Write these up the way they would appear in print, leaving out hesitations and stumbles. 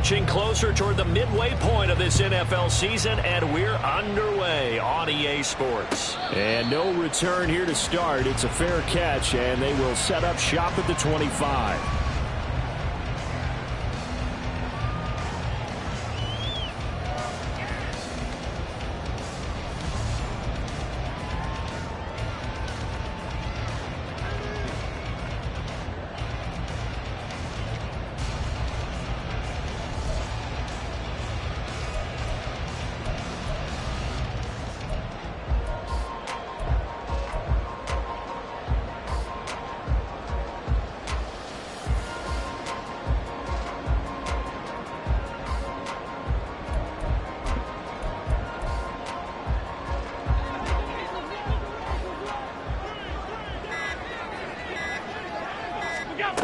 marching closer toward the midway point of this NFL season, and we're underway on EA Sports. And no return here to start. It's a fair catch, and they will set up shop at the 25.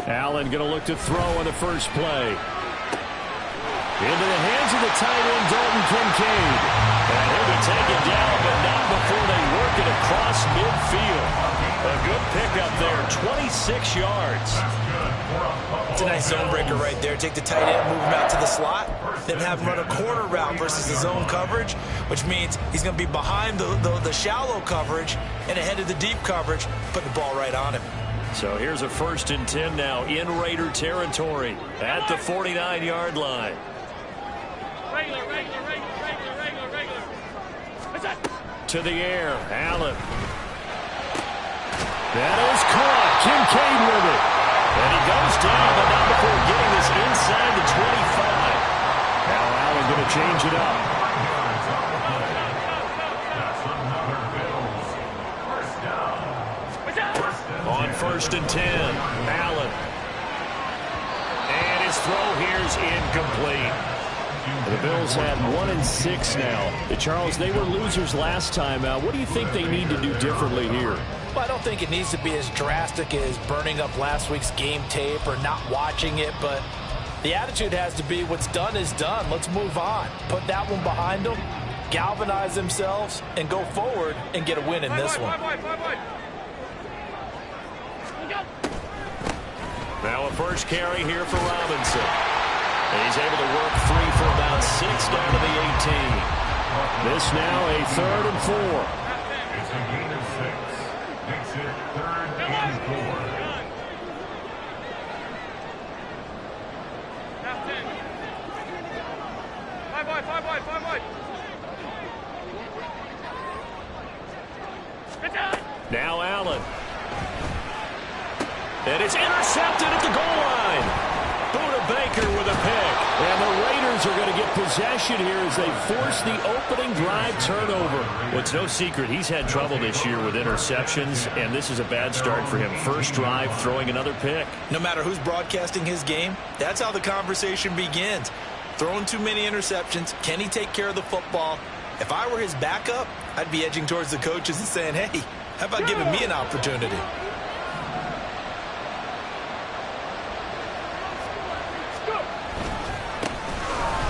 Allen going to look to throw on the first play. Into the hands of the tight end, Dalton Kincaid. And he'll be taken down, but not before they work it across midfield. A good pickup there, 26 yards. It's a nice zone breaker right there. Take the tight end, move him out to the slot, then have him run a corner route versus the zone coverage, which means he's going to be behind the shallow coverage and ahead of the deep coverage, putting the ball right on him. So here's a 1st and 10 now in Raider territory at the 49-yard line. Regular. To the air, Allen. That is caught. Kincaid with it. And he goes down, but not before getting this inside the 25. Now Allen going to change it up. On 1st and 10, Allen. And his throw here's incomplete. The Bills had 1 and 6 now. Charles, they were losers last time out. What do you think they need to do differently here? Well, I don't think it needs to be as drastic as burning up last week's game tape or not watching it, but the attitude has to be what's done is done. Let's move on. Put that one behind them, galvanize themselves, and go forward and get a win in this one. Now a first carry here for Robinson. And he's able to work free for about 6 down to the 18. This now a 3rd and 4. It's a gain of 6. Makes it 3rd and 4. Five wide. Now Allen. And it's intercepted at the goal line. Buda Baker with a pick. And the Raiders are going to get possession here as they force the opening drive turnover. Well, it's no secret he's had trouble this year with interceptions, and this is a bad start for him. First drive, throwing another pick. No matter who's broadcasting his game, that's how the conversation begins. Throwing too many interceptions. Can he take care of the football? If I were his backup, I'd be edging towards the coaches and saying, hey, how about giving me an opportunity?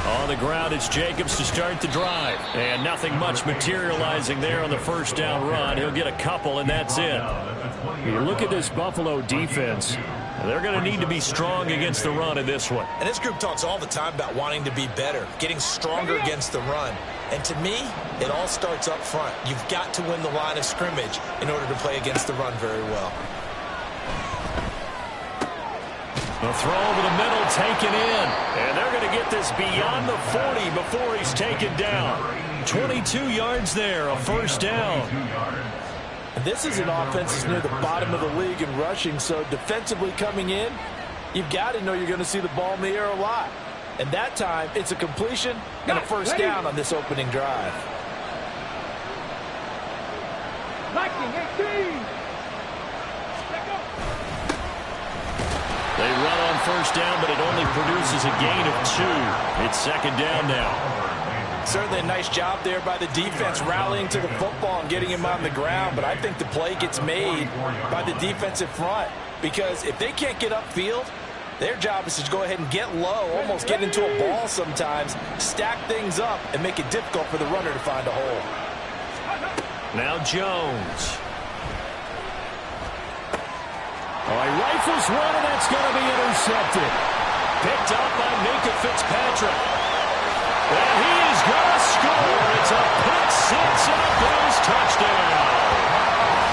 On the ground, it's Jacobs to start the drive. And nothing much materializing there on the first down run. He'll get a couple, and that's it. You look at this Buffalo defense. They're going to need to be strong against the run in this one. And this group talks all the time about wanting to be better, getting stronger against the run. And to me, it all starts up front. You've got to win the line of scrimmage in order to play against the run very well. The throw over the middle, taken in. And they're going to get this beyond the 40 before he's taken down. 22 yards there, a first down. And this is an offense that's near the bottom of the league in rushing, so defensively coming in, you've got to know you're going to see the ball in the air a lot. And that time, it's a completion and a first down on this opening drive. 19-18. They run on first down, but it only produces a gain of 2. It's second down now. Certainly a nice job there by the defense rallying to the football and getting him on the ground, but I think the play gets made by the defensive front because if they can't get upfield, their job is to go ahead and get low, almost get into a ball sometimes, stack things up, and make it difficult for the runner to find a hole. Now Jones. Oh, he rifles one, and that's going to be intercepted. Picked up by Minka Fitzpatrick. trick. And he is going to score. It's a pick six and a Bills touchdown.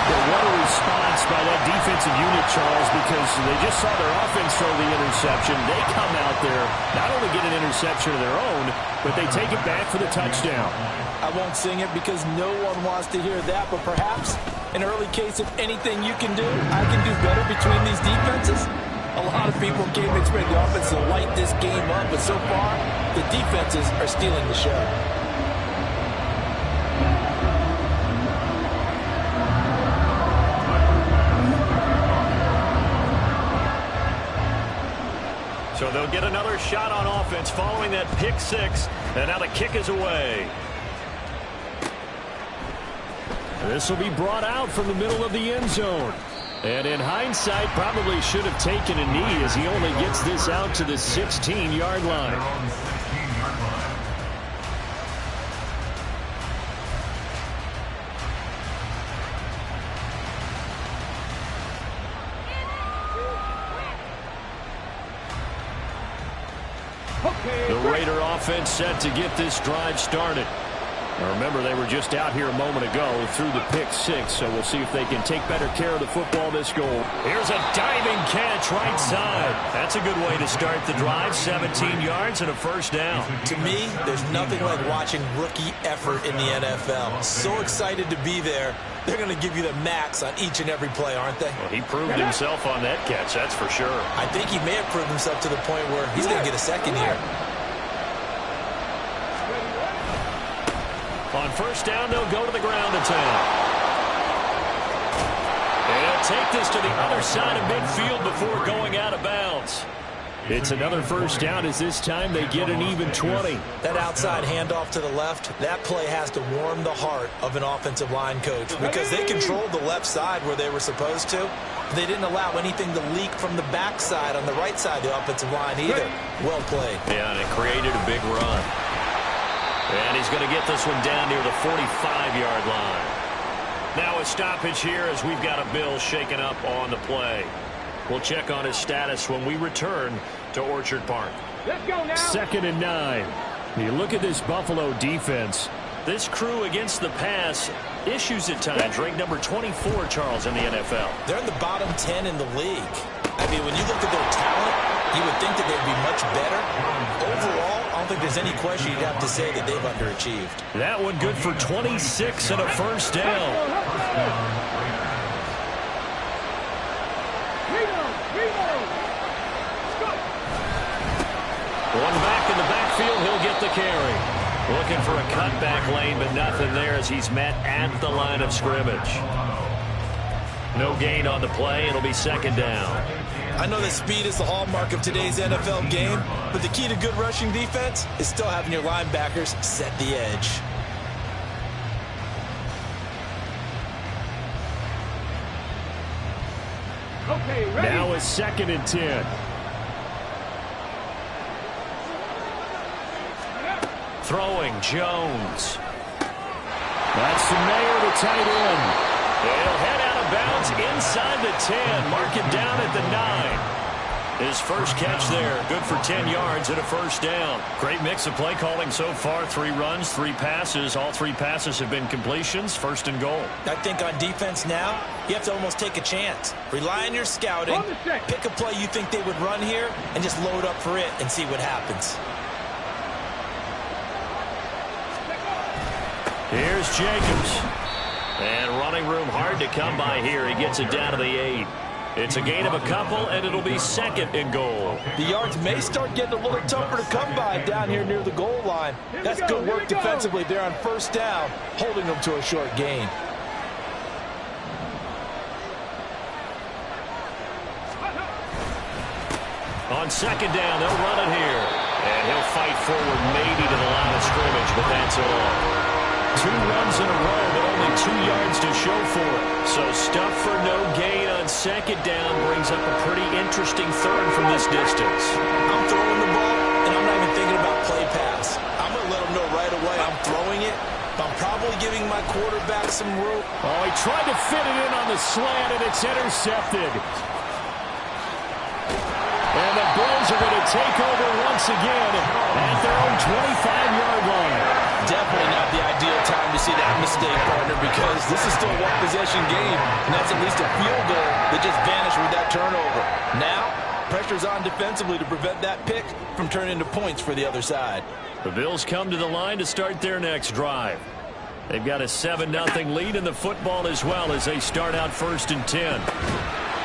Well, what a response by that defensive unit, Charles, because they just saw their offense throw the interception. They come out there, not only get an interception of their own, but they take it back for the touchdown. I won't sing it because no one wants to hear that, but perhaps an early case of anything you can do, I can do better between these defenses. A lot of people came to expect the offense to light this game up, but so far, the defenses are stealing the show. So they'll get another shot on offense following that pick six, and now the kick is away. This will be brought out from the middle of the end zone. And in hindsight, probably should have taken a knee as he only gets this out to the 16-yard line. The Raider offense set to get this drive started. Now remember, they were just out here a moment ago through the pick six, so we'll see if they can take better care of the football this goal. Here's a diving catch right side. That's a good way to start the drive. 17 yards and a first down. To me, there's nothing like watching rookie effort in the NFL. So excited to be there. They're going to give you the max on each and every play, aren't they? Well, he proved himself on that catch, that's for sure. I think he may have proved himself to the point where he's going to get a second here. On first down, they'll go to the ground attack. And he'll take this to the other side of midfield before going out of bounds. It's another first down as this time they get an even 20. That outside handoff to the left, that play has to warm the heart of an offensive line coach because they controlled the left side where they were supposed to. They didn't allow anything to leak from the backside on the right side of the offensive line either. Well played. Yeah, and it created a big run. And he's going to get this one down near the 45-yard line. Now a stoppage here as we've got a Bill shaken up on the play. We'll check on his status when we return to Orchard Park. Let's go now. 2nd and 9. You look at this Buffalo defense. This crew against the pass, issues at times, ranked number 24, Charles, in the NFL. They're in the bottom 10 in the league. I mean, when you look at their talent, you would think that they'd be much better. Overall, I don't think there's any question you'd have to say that they've underachieved. That one good for 26 and a first down. One back in the backfield, he'll get the carry. Looking for a cutback lane, but nothing there as he's met at the line of scrimmage. No gain on the play. It'll be second down. I know that speed is the hallmark of today's NFL game, but the key to good rushing defense is still having your linebackers set the edge. Okay, ready. Now a 2nd and 10. Throwing, Jones. That's Mayer, the tight end. They'll head out of bounds inside the 10. Mark it down at the 9. His first catch there, good for 10 yards and a first down. Great mix of play calling so far. 3 runs, 3 passes. All 3 passes have been completions. First and goal. I think on defense now, you have to almost take a chance. Rely on your scouting. Pick a play you think they would run here and just load up for it and see what happens. Here's Jacobs. And running room hard to come by here. He gets it down to the 8. It's a gain of a couple, and it'll be second and goal. The yards may start getting a little tougher to come by down here near the goal line. That's good work defensively there on first down, holding them to a short gain. On second down, they'll run it here. And he'll fight forward maybe to the line of scrimmage, but that's all. 2 runs in a row, but only 2 yards to show for it. So stuff for no gain on second down brings up a pretty interesting third from this distance. I'm throwing the ball, and I'm not even thinking about play pass. I'm going to let them know right away I'm throwing it. I'm probably giving my quarterback some room. Oh, he tried to fit it in on the slant, and it's intercepted. And the Bills are going to take over once again at 25-yard line. Definitely not the ideal time to see that mistake, partner, because this is still a one-possession game, and that's at least a field goal that just vanished with that turnover. Now, pressure's on defensively to prevent that pick from turning into points for the other side. The Bills come to the line to start their next drive. They've got a 7-0 lead in the football as well as they start out 1st and 10.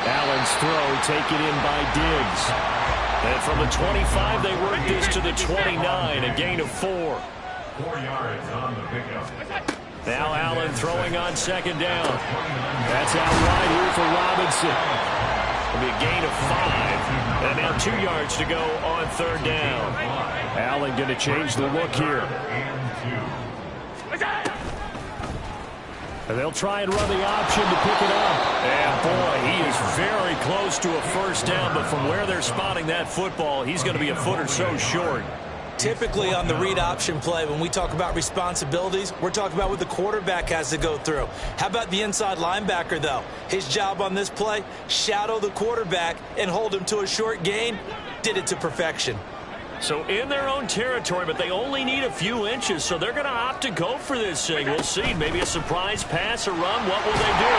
Allen's throw taken in by Diggs. And from the 25, they work this to the 29, a gain of 4. 4 yards on the pickup. Now Allen throwing on 2nd down. That's out wide here for Robinson. It'll be a gain of 5. And now 2 yards to go on 3rd down. Allen going to change the look here. And they'll try and run the option to pick it up. And boy, he is very close to a 1st down, but from where they're spotting that football, he's going to be a foot or so short. Typically on the read option play, when we talk about responsibilities, we're talking about what the quarterback has to go through. How about the inside linebacker, though? His job on this play, shadow the quarterback and hold him to a short gain. Did it to perfection. So in their own territory, but they only need a few inches, so they're going to opt to go for this thing. We'll see. Maybe a surprise pass or run. What will they do?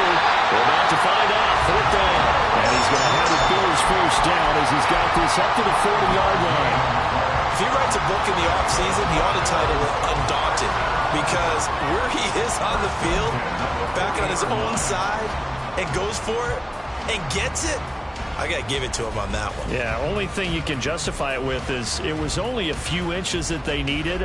We're about to find out. 4th down. And he's going to have the Bills 1st down as he's got this up to the 40-yard line. If he writes a book in the offseason, he ought to title it Undaunted, because where he is on the field, back on his own side, and goes for it and gets it, I got to give it to him on that one. Yeah, only thing you can justify it with is it was only a few inches that they needed.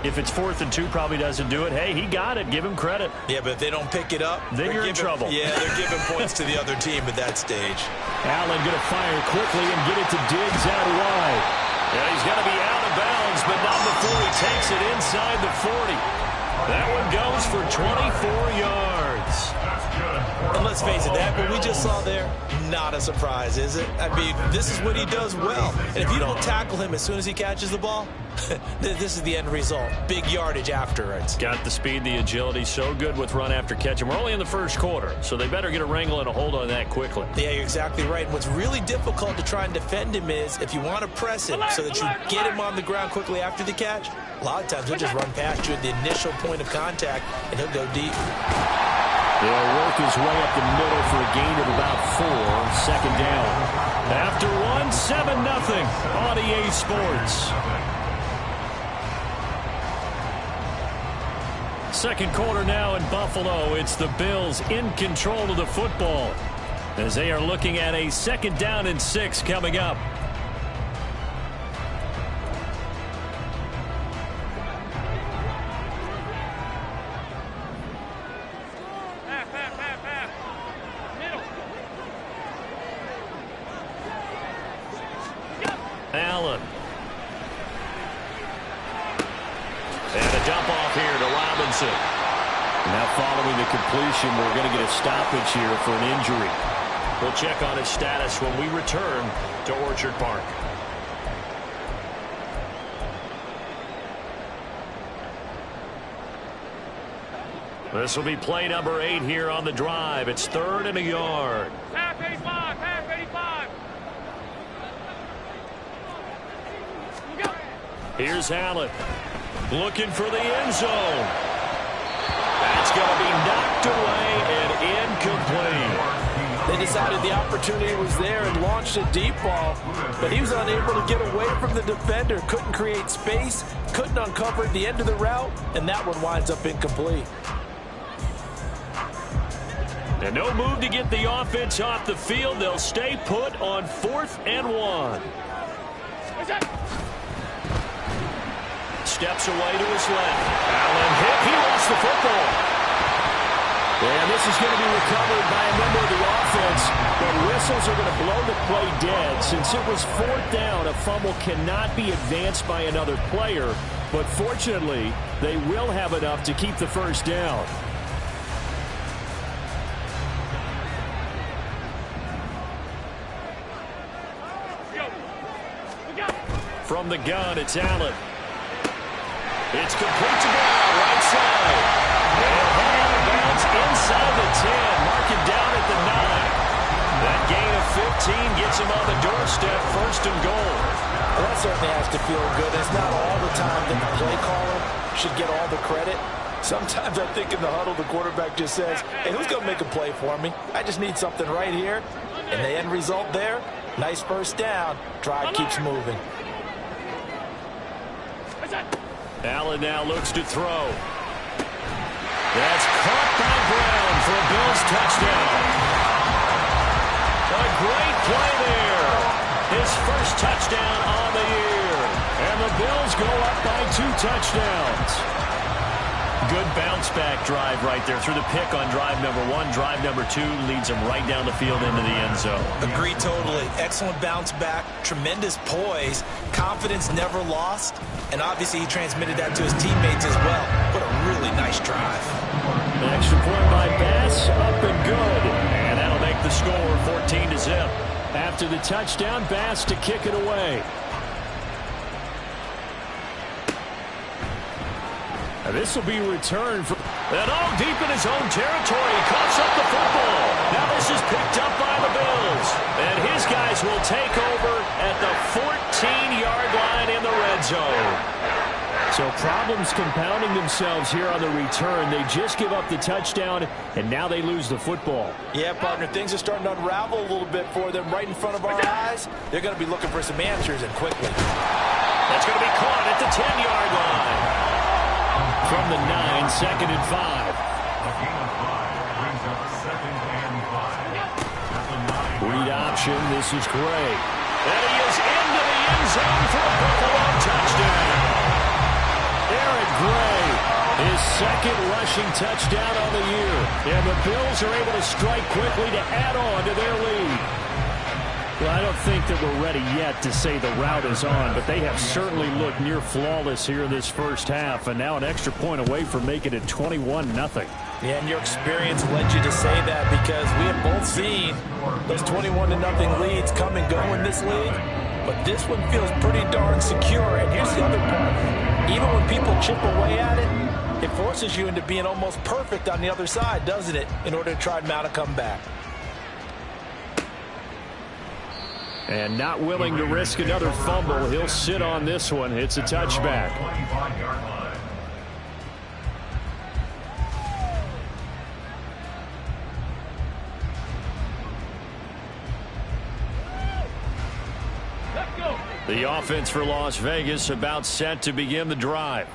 If it's 4th and 2, probably doesn't do it. Hey, he got it. Give him credit. Yeah, but if they don't pick it up, then you're in trouble. Yeah, they're giving points to the other team at that stage. Allen going to fire quickly and get it to Diggs out wide. Yeah, he's got to be out of bounds, but not before he takes it inside the 40. That one goes for 24 yards. And let's face it, that what we just saw there, not a surprise, is it? I mean, this is what he does well. And if you don't tackle him as soon as he catches the ball, this is the end result. Big yardage afterwards. Got the speed, the agility, so good with run after catch. And we're only in the 1st quarter, so they better get a wrangle and a hold on that quickly. Yeah, you're exactly right. And what's really difficult to try and defend him is if you want to press him so that you get him on the ground quickly after the catch, a lot of times he'll just run past you at the initial point of contact, and he'll go deep. He'll work his way up the middle for a gain of about 4. 2nd down. After 1, 7-0 on EA Sports. 2nd quarter now in Buffalo. It's the Bills in control of the football as they are looking at a 2nd down and 6 coming up. Allen. And a dump off here to Robinson. Now following the completion, we're going to get a stoppage here for an injury. We'll check on his status when we return to Orchard Park. This will be play number 8 here on the drive. It's 3rd and a yard. Half 85, half 85. Here's Allen looking for the end zone. That's going to be knocked away and incomplete. They decided the opportunity was there and launched a deep ball, but he was unable to get away from the defender, couldn't create space, couldn't uncover the end of the route, and that one winds up incomplete. And no move to get the offense off the field. They'll stay put on 4th and 1. Steps away to his left. Allen hit. He lost the football. And this is going to be recovered by a member of the offense. But whistles are going to blow the play dead. Since it was 4th down, a fumble cannot be advanced by another player. But fortunately, they will have enough to keep the 1st down. From the gun, it's Allen. It's complete to Brown, right side. And heading out of bounds inside the 10. Mark it down at the 9. That gain of 15 gets him on the doorstep, 1st and goal. Well, that certainly has to feel good. It's not all the time that the play caller should get all the credit. Sometimes I think in the huddle, the quarterback just says, hey, who's going to make a play for me? I just need something right here. And the end result there, nice first down. Drive keeps moving. Allen now looks to throw. That's caught by Brown for a Bills touchdown. A great play there. His first touchdown on the year. And the Bills go up by 2 touchdowns. Good bounce-back drive right there through the pick on drive number 1. Drive number 2 leads him right down the field into the end zone. Agree totally. Excellent bounce back, tremendous poise, confidence never lost, and obviously he transmitted that to his teammates as well. What a really nice drive. An extra point by Bass, up and good. And that'll make the score 14-0. After the touchdown, Bass to kick it away. Now this will be returned from and all deep in his own territory. Coughs up the football. Now this is picked up by the Bills. And his guys will take over at the 14-yard line in the red zone. So problems compounding themselves here on the return. They just give up the touchdown, and now they lose the football. Yeah, partner, things are starting to unravel a little bit for them right in front of our eyes. They're going to be looking for some answers, and quickly. That's going to be caught at the 10-yard line. From the 9, 2nd and 5. A gain of 5 brings up 2nd and 5. Read option. This is Gray. And he is into the end zone for a Buffalo touchdown. Eric Gray, his 2nd rushing touchdown on the year. And the Bills are able to strike quickly to add on to their lead. Well, I don't think that we're ready yet to say the route is on, but they have certainly looked near flawless here in this first half, and now an extra point away from making it 21-0. Yeah, and your experience led you to say that because we have both seen those 21-0 leads come and go in this league, but this one feels pretty darn secure. And here's the other part. Even when people chip away at it, it forces you into being almost perfect on the other side, doesn't it, in order to try and mount a comeback. And not willing to risk another fumble. He'll sit on this one. It's a touchback. The offense for Las Vegas about set to begin the drive.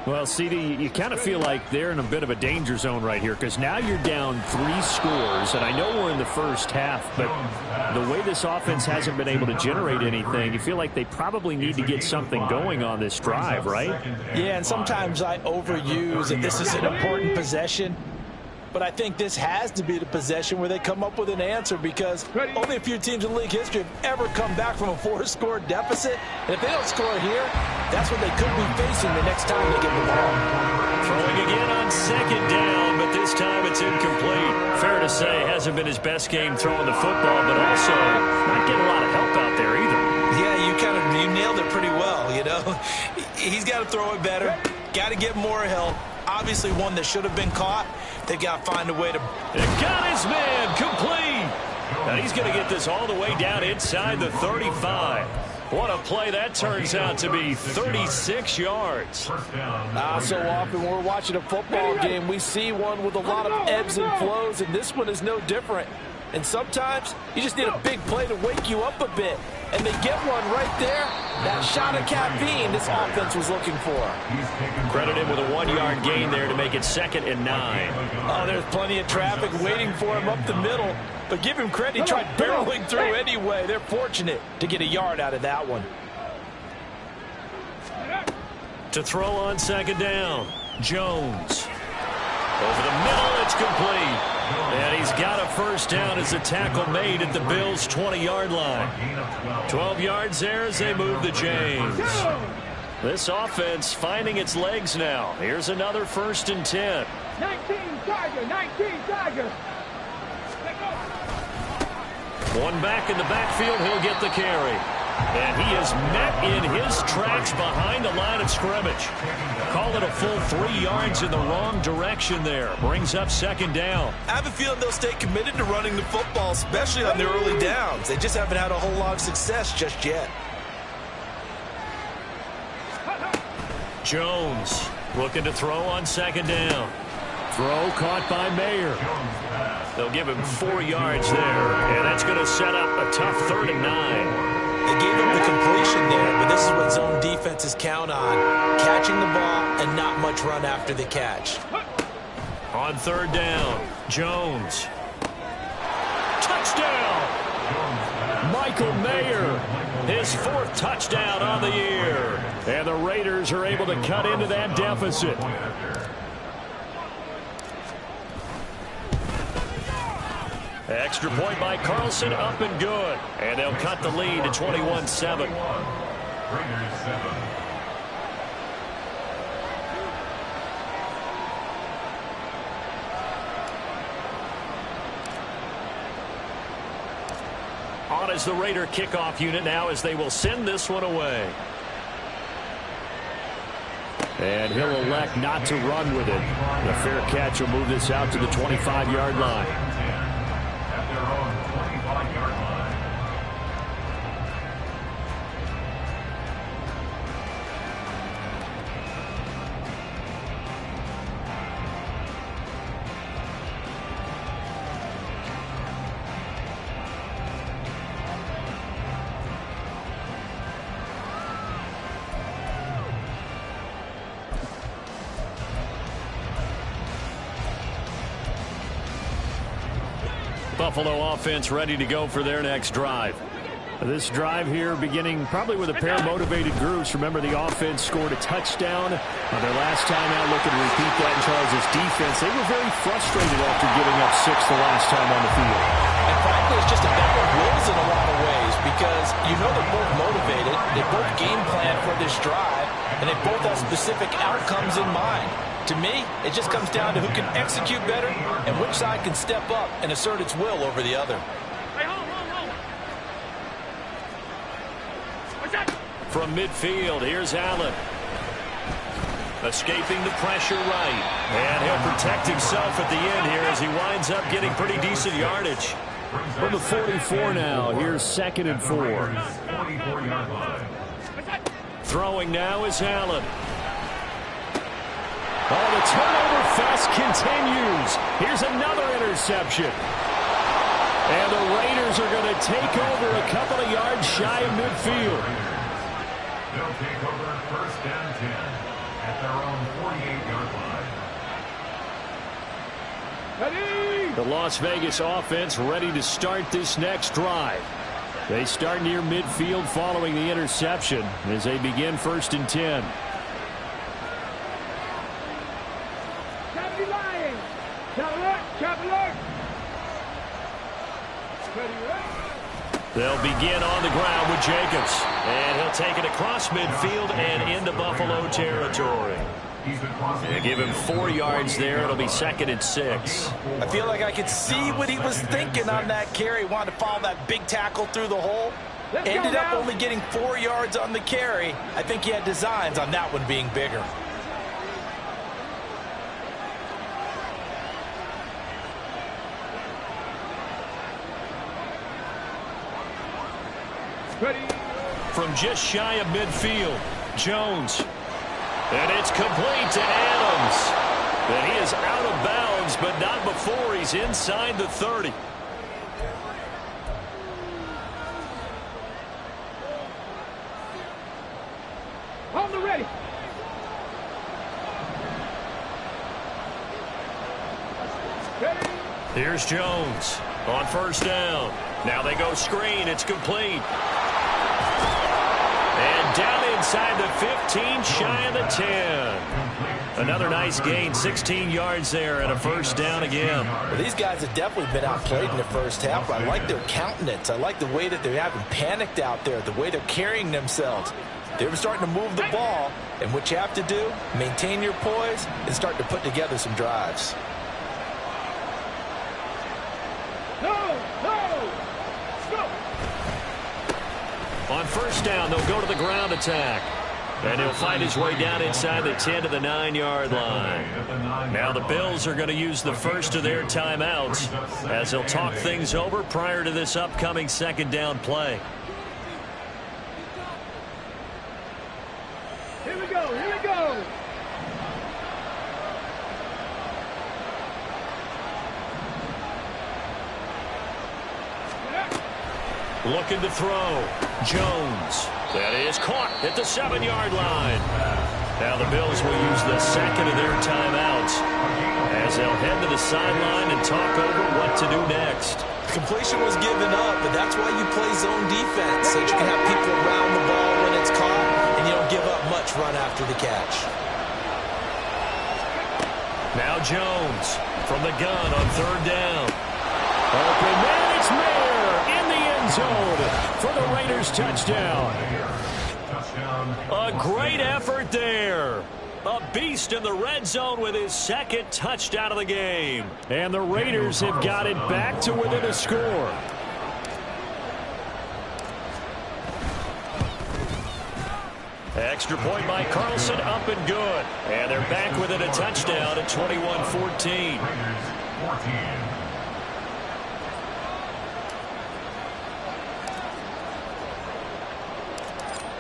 Well, CD, you kind of feel like they're in a bit of a danger zone right here because now you're down 3 scores, and I know we're in the first half, but the way this offense hasn't been able to generate anything, you feel like they probably need to get something going on this drive, right? Yeah, and sometimes I overuse that this is an important possession, but I think this has to be the possession where they come up with an answer because only a few teams in league history have ever come back from a 4-score deficit. And if they don't score here, that's what they could be facing the next time they get the ball. Throwing again on 2nd down, but this time it's incomplete. Fair to say, hasn't been his best game throwing the football, but also not getting a lot of help out there either. Yeah, you nailed it pretty well, you know. He's got to throw it better, got to get more help. Obviously one that should have been caught. They've got to find a way to... And got his man complete. And he's going to get this all the way down inside the 35. What a play that turns out to be, 36 yards. So often when we're watching a football game, we see one with a lot of ebbs and flows, and this one is no different. And sometimes you just need a big play to wake you up a bit. And they get one right there. That shot of caffeine this offense was looking for. Credit him with a 1-yard gain there to make it 2nd and 9. Oh, there's plenty of traffic waiting for him up the middle. But give him credit, he tried barreling through anyway. They're fortunate to get a yard out of that one. To throw on 2nd down, Jones. Over the middle, it's complete. And he's got a first down as a tackle made at the Bills' 20-yard line. 12 yards there as they move the chains. This offense finding its legs now. Here's another 1st and 10. 19 Tiger, 19 Tiger. One back in the backfield, he'll get the carry. And he is met in his tracks behind the line of scrimmage. Call it a full 3 yards in the wrong direction there. Brings up 2nd down. I have a feeling they'll stay committed to running the football, especially on their early downs. They just haven't had a whole lot of success just yet. Jones looking to throw on second down. Throw caught by Mayer. They'll give him 4 yards there, and that's going to set up a tough 3rd and 9. They gave him the completion there, but this is what zone defenses count on. Catching the ball and not much run after the catch. On 3rd down, Jones. Touchdown! Michael Mayer. His 4th touchdown on the year. And the Raiders are able to cut into that deficit. Extra point by Carlson, up and good. And they'll cut the lead to 21-7. On as the Raider kickoff unit now as they will send this one away. And he'll elect not to run with it. The fair catch will move this out to the 25-yard line. At their own 25-yard line. Buffalo offense ready to go for their next drive. This drive here beginning probably with a pair of motivated groups. Remember, the offense scored a touchdown on their last time out. Looking to repeat that in Charles' defense. They were very frustrated after giving up 6 the last time on the field. And frankly, it's just a battle of wills in a lot of ways because you know they're both motivated. They both game plan for this drive, and they both have specific outcomes in mind. To me, it just comes down to who can execute better and which side can step up and assert its will over the other. From midfield, here's Allen. Escaping the pressure right. And he'll protect himself at the end here as he winds up getting pretty decent yardage. From the 44 now, here's 2nd and 4. 44-yard line. Throwing now is Allen. Oh, the turnover fest continues. Here's another interception. And the Raiders are going to take over a couple of yards shy of midfield. They'll take over 1st and 10 at their own 48-yard line. Ready? The Las Vegas offense ready to start this next drive. They start near midfield following the interception as they begin 1st and 10. They'll begin on the ground with Jacobs. And he'll take it across midfield and into Buffalo territory. They give him 4 yards there. It'll be 2nd and 6. I feel like I could see what he was thinking on that carry. Wanted to follow that big tackle through the hole. Ended up only getting 4 yards on the carry. I think he had designs on that one being bigger. From just shy of midfield, Jones. And it's complete to Adams. And he is out of bounds, but not before he's inside the 30. On the ready. Here's Jones on 1st down. Now they go screen. It's complete. And down inside the 15, shy of the 10. Another nice gain, 16 yards there and a 1st down again. Well, these guys have definitely been outplayed in the first half. I like their countenance. I like the way that they haven't panicked out there, the way they're carrying themselves. They're starting to move the ball, and what you have to do, maintain your poise and start to put together some drives. On 1st down, they'll go to the ground attack. And he'll find his way down inside the 10 to the 9-yard line. Now the Bills are going to use the first of their timeouts as they'll talk things over prior to this upcoming 2nd down play. Here we go. go. Here we go. Looking to throw. Jones. That is caught at the 7-yard line. Now the Bills will use the second of their timeouts as they'll head to the sideline and talk over what to do next. Completion was given up, but that's why you play zone defense, so that you can have people around the ball when it's caught, and you don't give up much run after the catch. Now Jones from the gun on third down. Open man, it's Mayer in the end zone for the Raiders touchdown. A great effort there. A beast in the red zone with his second touchdown of the game. And the Raiders have got it back to within a score. Extra point by Carlson, up and good. And they're back within a touchdown at 21-14.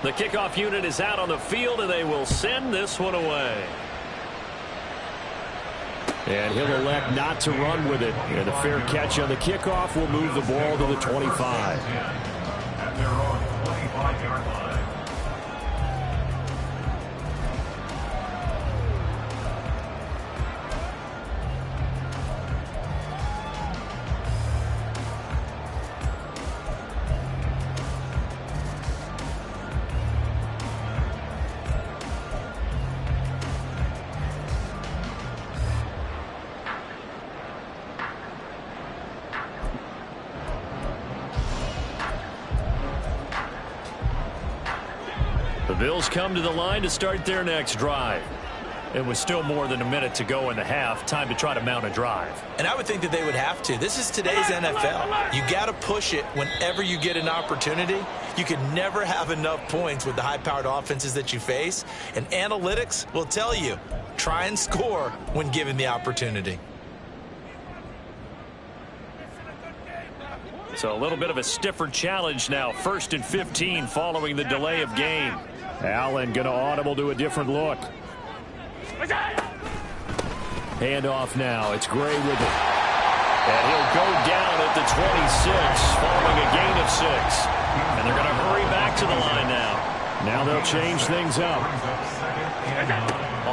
The kickoff unit is out on the field, and they will send this one away. And he'll elect not to run with it. And the fair catch on the kickoff will move the ball to the 25. At their own 25-yard line. The Bills come to the line to start their next drive. It was still more than a minute to go in the half. Time to try to mount a drive. And I would think that they would have to. This is today's NFL. You got to push it whenever you get an opportunity. You can never have enough points with the high-powered offenses that you face. And analytics will tell you, try and score when given the opportunity. So a little bit of a stiffer challenge now. 1st and 15 following the delay of game. Allen going to audible to a different look. Handoff now. It's Gray with it. And he'll go down at the 26 following a gain of 6. And they're going to hurry back to the line now. Now they'll change things up.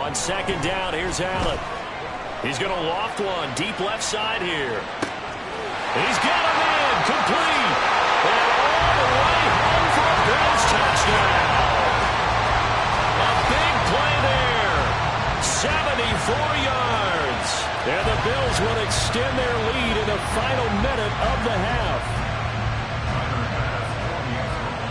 On second down, here's Allen. He's going to loft one deep left side here. He's got him in. Complete. And all the way home for a Bills touchdown. A big play there. 74 yards. And the Bills will extend their lead in the final minute of the half.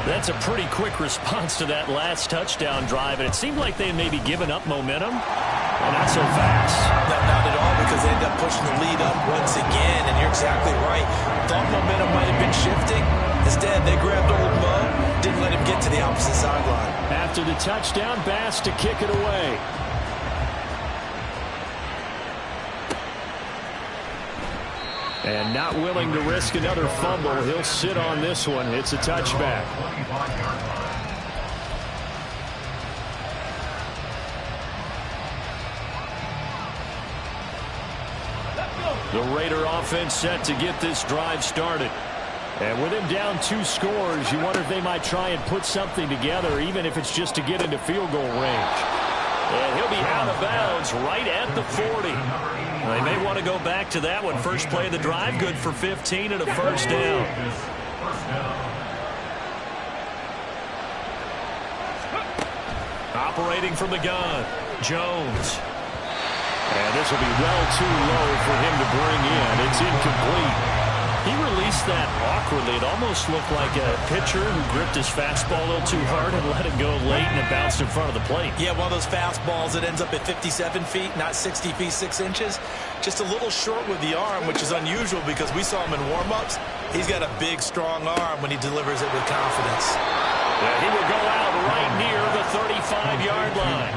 That's a pretty quick response to that last touchdown drive, and it seemed like they had maybe given up momentum. Well, not so fast. No, not at all, because they ended up pushing the lead up once again, and you're exactly right. Thought momentum might have been shifting. Instead, they grabbed old Mo, didn't let him get to the opposite sideline. After the touchdown, Bass to kick it away. And not willing to risk another fumble. He'll sit on this one. It's a touchback. The Raider offense set to get this drive started. And with him down 2 scores, you wonder if they might try and put something together, even if it's just to get into field goal range. And he'll be out of bounds right at the 40. They may want to go back to that one. First play of the drive, good for 15 and a first down. Operating from the gun, Jones. And this will be well too low for him to bring in. It's incomplete. He released that awkwardly. It almost looked like a pitcher who gripped his fastball a little too hard and let it go late, and it bounced in front of the plate. Yeah, one of those fastballs that ends up at 57 feet, not 60 feet, 6 inches. Just a little short with the arm, which is unusual because we saw him in warm-ups. He's got a big, strong arm when he delivers it with confidence. Yeah, he will go out right near the 35-yard line.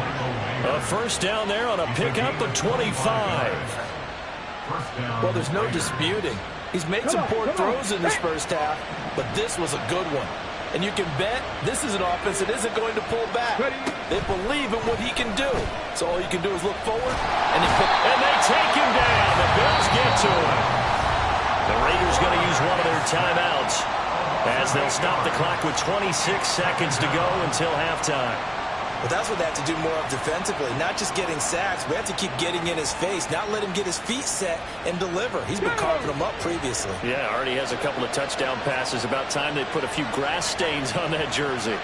A first down there on a pickup of 25. Well, there's no disputing. He's made some poor throws in this first half, but this was a good one. And you can bet this is an offense that isn't going to pull back. They believe in what he can do. So all you can do is look forward. And they take him down. The Bills get to him. The Raiders going to use one of their timeouts as they'll stop the clock with 26 seconds to go until halftime. But that's what they have to do more of defensively, not just getting sacks. We have to keep getting in his face, not let him get his feet set and deliver. He's been carving them up previously. Yeah, already has a couple of touchdown passes. About time they put a few grass stains on that jersey.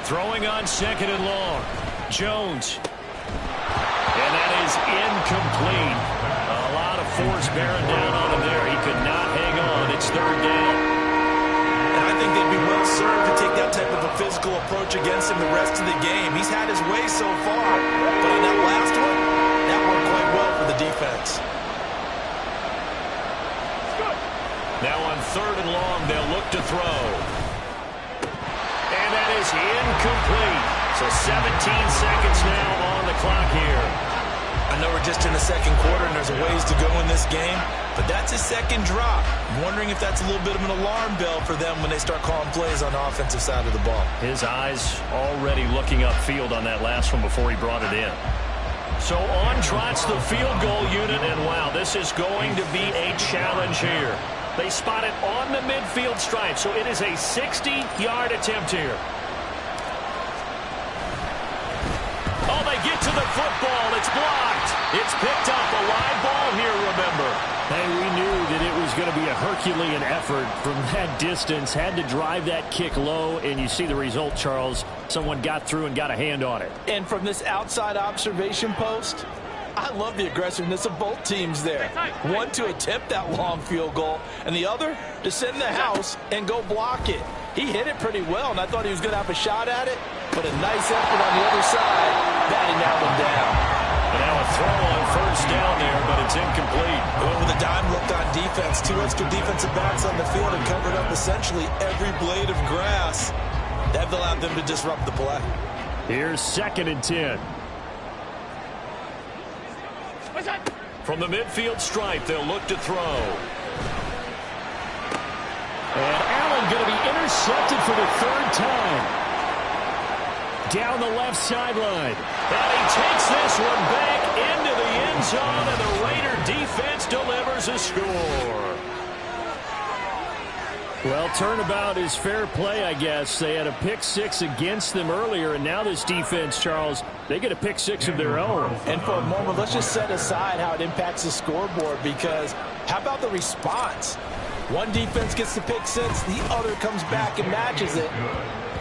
Throwing on 2nd and long. Jones. And that is incomplete. A lot of force bearing down on him there. He could not hang on. It's 3rd down. And I think they'd be well served to take that type of a physical approach against him the rest of the game. He's had his way so far, but on that last one, that worked quite well for the defense. Now on 3rd and long, they'll look to throw. And that is incomplete. So 17 seconds now on the clock here. I know we're just in the 2nd quarter and there's a ways to go in this game, but that's his 2nd drop. I'm wondering if that's a little bit of an alarm bell for them when they start calling plays on the offensive side of the ball. His eyes already looking upfield on that last one before he brought it in. So on trots the field goal unit, and wow, this is going to be a challenge here. They spot it on the midfield stripe, so it is a 60-yard attempt here. Oh, they get to the football. It's blocked. It's picked up. A live ball here, remember. Hey, we knew that it was going to be a Herculean effort from that distance. Had to drive that kick low, and you see the result, Charles. Someone got through and got a hand on it. And from this outside observation post, I love the aggressiveness of both teams there. One to attempt that long field goal, and the other to send the house and go block it. He hit it pretty well, and I thought he was going to have a shot at it, but a nice effort on the other side, batting that one down. And now a throw on 1st down there, but it's incomplete. Going with a dime look on defense. 2 extra defensive backs on the field and covered up essentially every blade of grass. That allowed them to disrupt the play. Here's 2nd and 10. From the midfield stripe, they'll look to throw. And Allen going to be intercepted for the 3rd time. Down the left sideline. And he takes this one back into the end zone, and the Raider defense delivers a score. Well, turnabout is fair play, I guess. They had a pick 6 against them earlier, and now this defense, Charles, they get a pick 6 of their own. And for a moment, let's just set aside how it impacts the scoreboard, because how about the response? One defense gets the pick 6, the other comes back and matches it.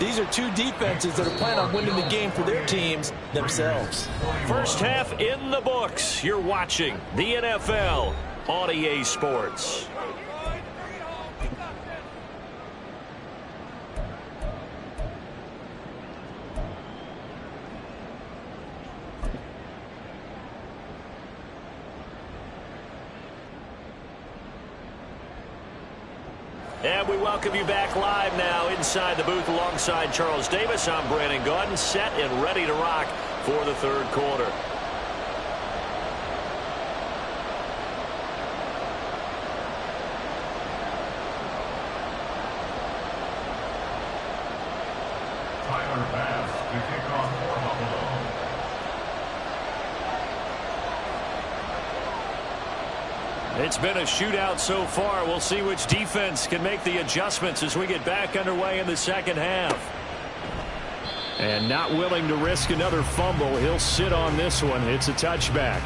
These are 2 defenses that are planning on winning the game for their teams themselves. First half in the books. You're watching the NFL on EA Sports. And we welcome you back live now inside the booth alongside Charles Davis. I'm Brandon Gaudin, set and ready to rock for the 3rd quarter. Tyler Bass to kick off for Buffalo. It's been a shootout so far. We'll see which defense can make the adjustments as we get back underway in the 2nd half. And not willing to risk another fumble. He'll sit on this one. It's a touchback.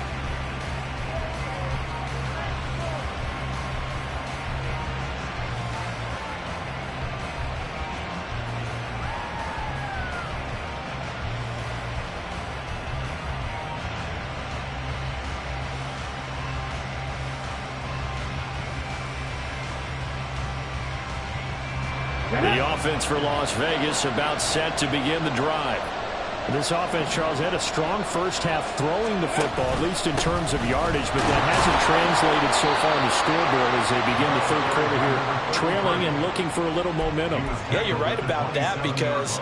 The offense for Las Vegas about set to begin the drive. This offense, Charles, had a strong first half throwing the football, at least in terms of yardage, but that hasn't translated so far on the scoreboard as they begin the third quarter here, trailing and looking for a little momentum. Yeah, you're right about that because,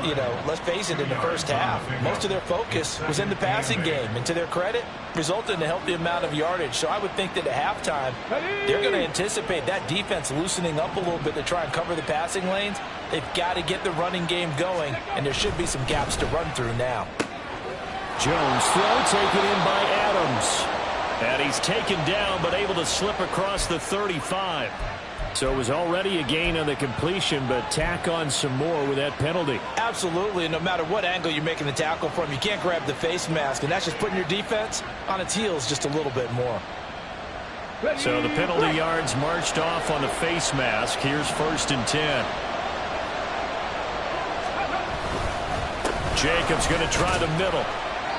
let's face it, in the first half, most of their focus was in the passing game. And to their credit, resulted in a healthy amount of yardage. So I would think that at halftime, they're going to anticipate that defense loosening up a little bit to try and cover the passing lanes. They've got to get the running game going, and there should be some gaps to run through now. Jones throw taken in by Adams. And he's taken down but able to slip across the 35. So it was already a gain on the completion, but tack on some more with that penalty. Absolutely, and no matter what angle you're making the tackle from, you can't grab the face mask, and that's just putting your defense on its heels just a little bit more. So the penalty yards marched off on the face mask. Here's 1st and 10. Jacobs going to try the middle.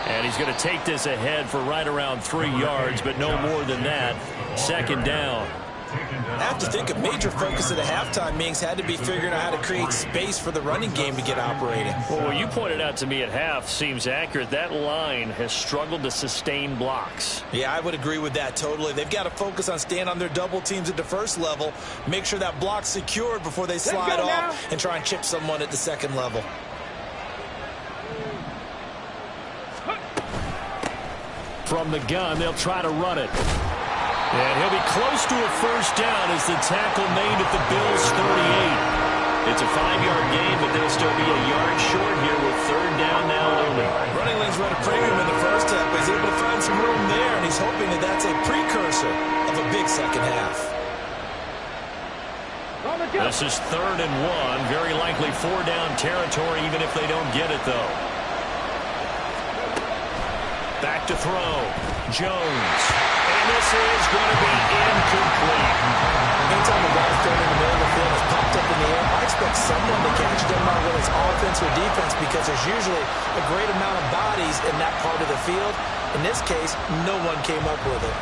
And he's going to take this ahead for right around 3 yards, but no more than that. 2nd down. I have to think a major focus of the halftime meetings had to be figuring out how to create space for the running game to get operating. Well, what you pointed out to me at half seems accurate. That line has struggled to sustain blocks. Yeah, I would agree with that totally. They've got to focus on staying on their double teams at the first level, make sure that block's secured before they slide off and try and chip someone at the second level. From the gun, they'll try to run it. And he'll be close to a 1st down as the tackle made at the Bills' 38. It's a 5-yard gain, but they'll still be a yard short here with 3rd down now only. Running lanes were at a premium in the first half, but he's able to find some room there, and he's hoping that that's a precursor of a big second half. This is 3rd and 1. Very likely 4-down territory, even if they don't get it, though. Back to throw. Jones. And this is going to be incomplete. Anytime the ball's thrown in the middle of the field, it's popped up in the air, I expect someone to catch it, whether it's offense or defense, because there's usually a great amount of bodies in that part of the field. In this case, no one came up with it.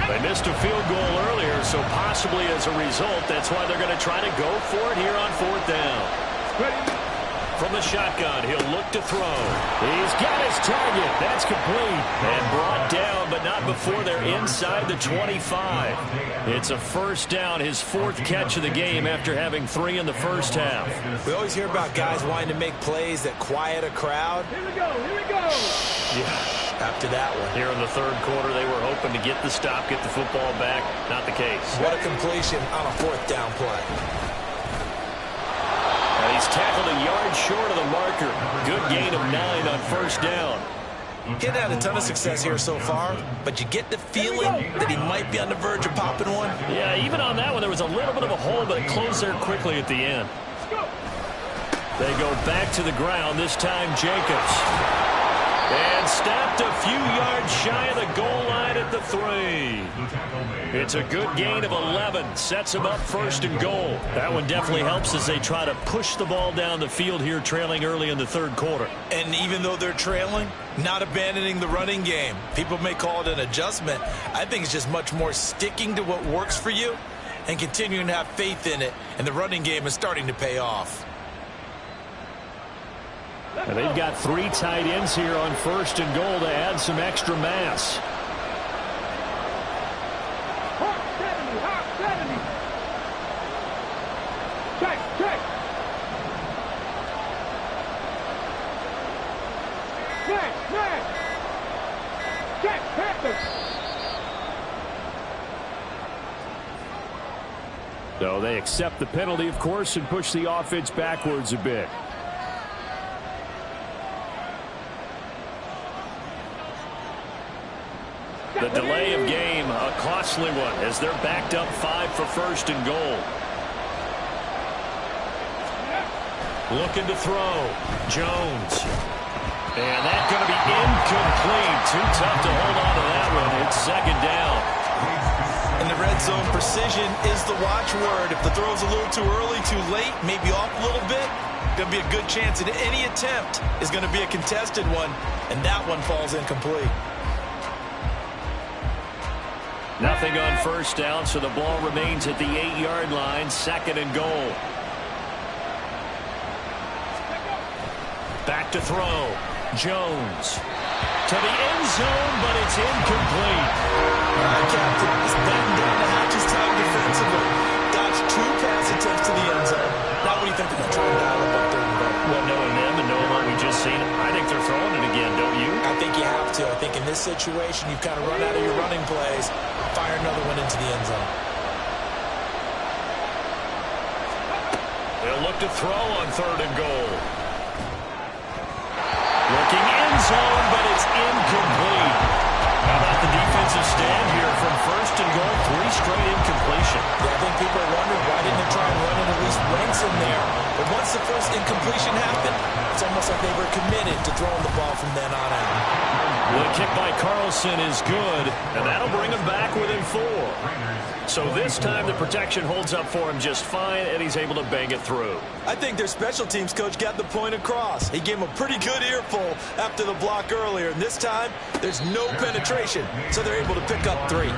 They missed a field goal earlier, so possibly as a result, that's why they're going to try to go for it here on 4th down. From the shotgun, he'll look to throw. He's got his target. That's complete. And brought down, but not before they're inside the 25. It's a 1st down, his 4th catch of the game after having 3 in the first half. We always hear about guys wanting to make plays that quiet a crowd. Here we go, here we go. Yeah, after that one. Here in the 3rd quarter, they were hoping to get the stop, get the football back. Not the case. What a completion on a 4th down play. And he's tackled a yard short of the marker. Good gain of 9 on 1st down. He's had a ton of success here so far, but you get the feeling that he might be on the verge of popping one. Yeah, even on that one, there was a little bit of a hole, but it closed there quickly at the end. They go back to the ground, this time Jacobs. And stopped a few yards shy of the goal line at the 3. It's a good gain of 11. Sets them up 1st and goal. That one definitely helps as they try to push the ball down the field here, trailing early in the 3rd quarter. And even though they're trailing, not abandoning the running game. People may call it an adjustment. I think it's just much more sticking to what works for you and continuing to have faith in it. And the running game is starting to pay off. And they've got 3 tight ends here on 1st and goal to add some extra mass. Hot 70, hot 70. Check, check. Smash, smash. Check, Panthers. So they accept the penalty, of course, and push the offense backwards a bit. The delay of game, a costly one, as they're backed up 5 for 1st and goal. Looking to throw. Jones. And that's going to be incomplete. Too tough to hold on to that one. It's 2nd down. In the red zone, precision is the watchword. If the throw's a little too early, too late, maybe off a little bit, going to be a good chance that any attempt is going to be a contested one, and that one falls incomplete. Nothing on 1st down, so the ball remains at the 8-yard line, 2nd and goal. to throw. Jones to the end zone, but it's incomplete. Captain, it's batting down the hatches time defensively. Dodged 2 pass attempts to the end zone. Now what do you think they're going to try and dial up on third and goal? Well, knowing them and knowing what we just seen, I think they're throwing it again, don't you? I think you have to. I think in this situation, you've kind of run out of your running plays. Fire another one into the end zone. They'll look to throw on third and goal. Looking end zone, but it's incomplete. How about the defensive stand here from first and goal? 3 straight incompletion. Yeah, I think people are wondering why didn't they try and run in at least Ranks in there. But once the first incompletion happened, it's almost like they were committed to throwing the ball from then on out. The kick by Carlson is good, and that'll bring him back within 4. So this time the protection holds up for him just fine, and he's able to bang it through. I think their special teams coach got the point across. He gave him a pretty good earful after the block earlier, and this time there's no penetration, so they're able to pick up 3. The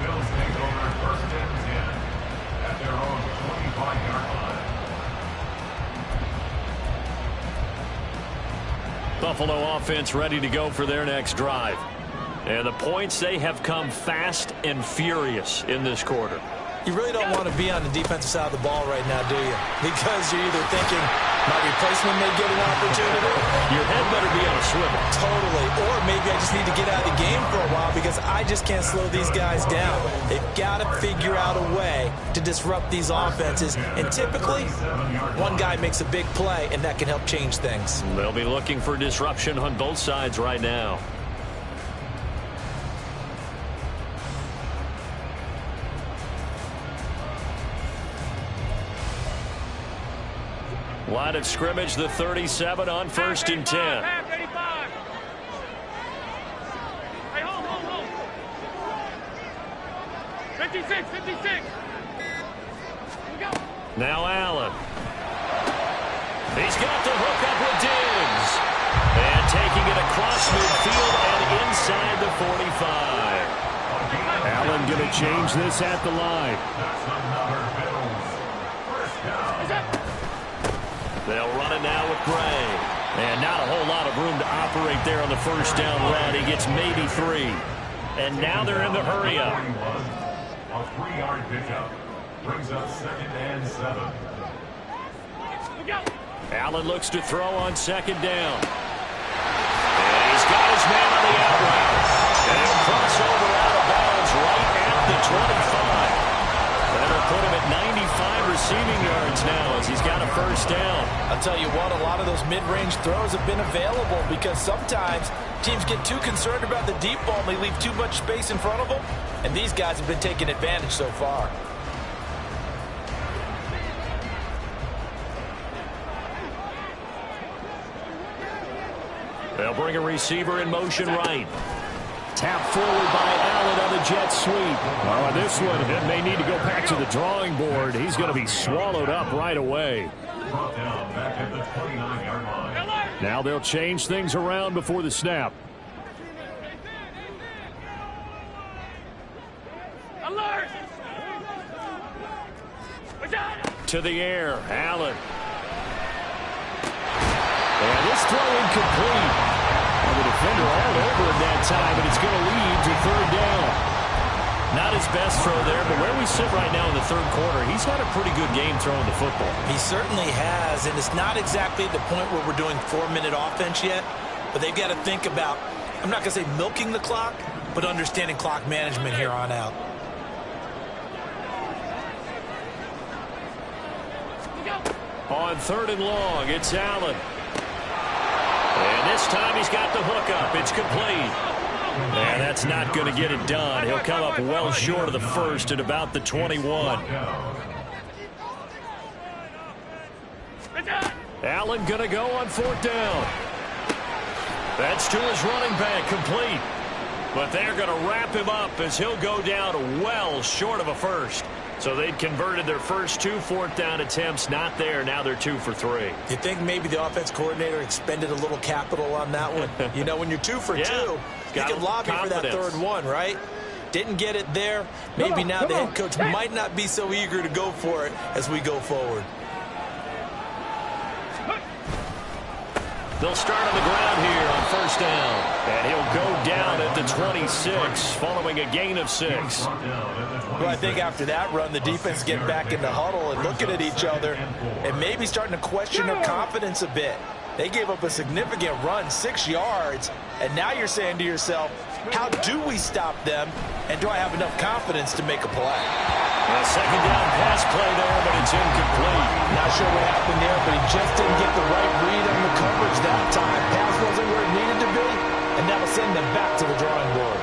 Bills take over first and 10 at their own 25-yard line. Buffalo offense ready to go for their next drive. And the points, they have come fast and furious in this quarter. You really don't want to be on the defensive side of the ball right now, do you? Because you're either thinking my replacement may get an opportunity. Your head better be on a swivel. Totally. Or maybe I just need to get out of the game for a while because I just can't slow these guys down. They've got to figure out a way to disrupt these offenses. And typically, one guy makes a big play, and that can help change things. They'll be looking for disruption on both sides right now. Line of scrimmage, the 37 on first and 10. Pass 85. Hey, hold. 56. Here we go. Now Allen. He's got the hook up with Diggs. And taking it across midfield and inside the 45. Allen going to change this at the line. That's another Bills first down. They'll run it now with Gray. And not a whole lot of room to operate there on the first down run. He gets maybe 3. And now they're in the hurry up. A 3-yard pickup brings up second and 7. Allen looks to throw on second down. And he's got his man on the out route. And he'll cross over out of bounds right at the 25. That'll put him at 95 receiving yards now as he's got a first down. I'll tell you what, a lot of those mid-range throws have been available because sometimes teams get too concerned about the deep ball and they leave too much space in front of them. And these guys have been taking advantage so far. They'll bring a receiver in motion right. Tap forward by Allen on the jet sweep. Oh, this one, it may need to go back to the drawing board. He's going to be swallowed up right away. Brought down back at the 29-yard line. Now they'll change things around before the snap. Alert! To the air, Allen. And this throw incomplete. The defender all over him that time, but it's going to lead to third down. Not his best throw there, but where we sit right now in the third quarter, he's had a pretty good game throwing the football. He certainly has, and it's not exactly the point where we're doing 4-minute offense yet, but they've got to think about, I'm not going to say milking the clock, but understanding clock management here on out. On third and long, it's Allen. And this time he's got the hook up. It's complete. And that's not going to get it done. He'll come up well short of the first at about the 21. Allen going to go on fourth down. That's to his running back, complete. But they're going to wrap him up as he'll go down well short of a first. So they'd converted their first 2 fourth down attempts. Not there. Now they're 2 for 3. You think maybe the offense coordinator expended a little capital on that one? You know, when you're 2 for 2, you can lobby for that third one, right? Didn't get it there. Maybe now the head coach might not be so eager to go for it as we go forward. They'll start on the ground here on first down. And he'll go down at the 26 following a gain of 6. Well, I think after that run, the defense getting back in the huddle and looking at each other and maybe starting to question their confidence a bit. They gave up a significant run, 6 yards, and now you're saying to yourself, how do we stop them, and do I have enough confidence to make a play? A second down pass play there, but it's incomplete. Not sure what happened there, but he just didn't get the right read on the coverage that time. Pass wasn't where it needed to be, and that'll send them back to the drawing board.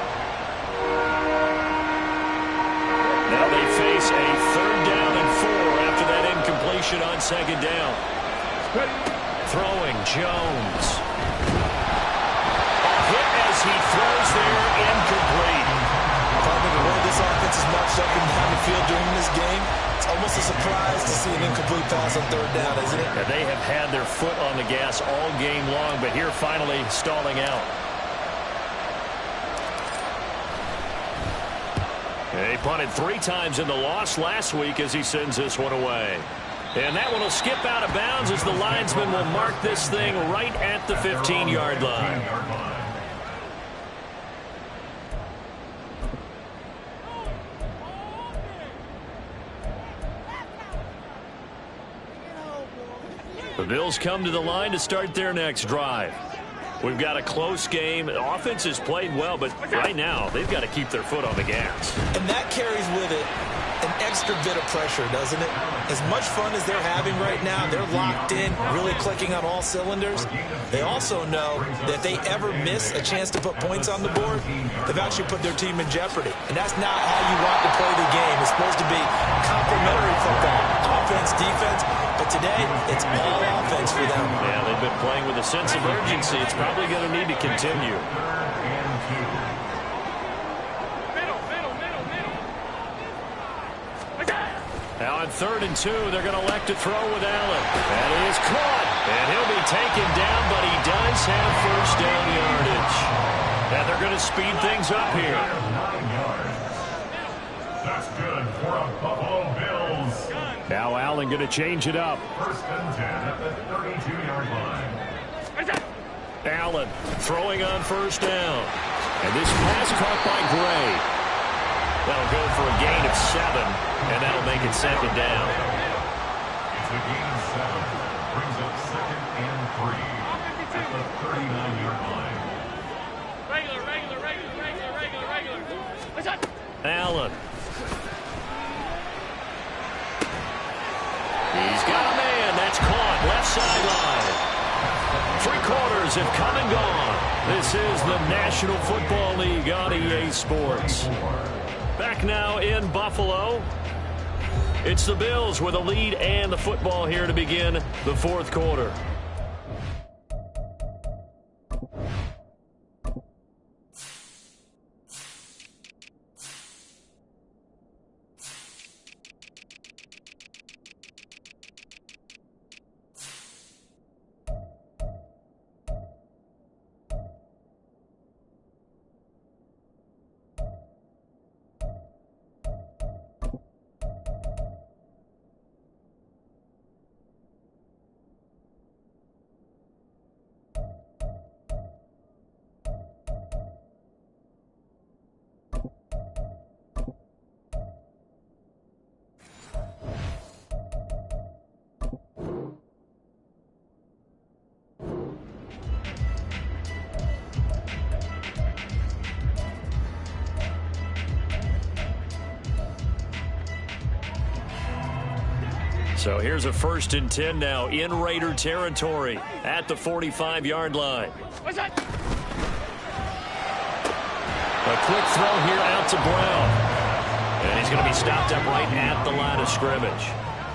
Now they face a third down and 4 after that incompletion on second down. Throwing Jones. A hit as he throws there, incomplete. Probably the way this offense is marched up and down the field during this game, it's almost a surprise to see an incomplete pass on third down, isn't it? Yeah, they have had their foot on the gas all game long, but here finally stalling out. He punted 3 times in the loss last week as he sends this one away. And that one will skip out of bounds as the linesman will mark this thing right at the 15-yard line. The Bills come to the line to start their next drive. We've got a close game. The offense has played well, but right now they've got to keep their foot on the gas. And that carries with it an extra bit of pressure, doesn't it? As much fun as they're having right now, they're locked in, really clicking on all cylinders. They also know that if they ever miss a chance to put points on the board, they've actually put their team in jeopardy. And that's not how you want to play the game. It's supposed to be complementary football, offense, defense. But today, it's all offense for them. Yeah, they've been playing with a sense of urgency. It's probably going to need to continue. Now on 3rd and 2, they're going to elect to throw with Allen. That is caught. And he'll be taken down, but he does have first down yardage. And they're going to speed things up here. 9 yards. That's good for a Buffalo Bills. Now Allen going to change it up. 1st and 10 at the 32-yard line. Allen throwing on first down. And this pass caught by Gray. That'll go for a gain of 7, and that'll make it second down. It's a gain of 7. Brings up 2nd and 3 at the 39-yard line. Regular. Allen. He's got a man. That's caught. Left sideline. 3 quarters have come and gone. This is the National Football League on EA Sports. Back now in Buffalo. It's the Bills with a lead and the football here to begin the 4th quarter. So here's a 1st and 10 now in Raider territory at the 45-yard line. What's that? A quick throw here out to Brown. And he's going to be stopped up right at the line of scrimmage.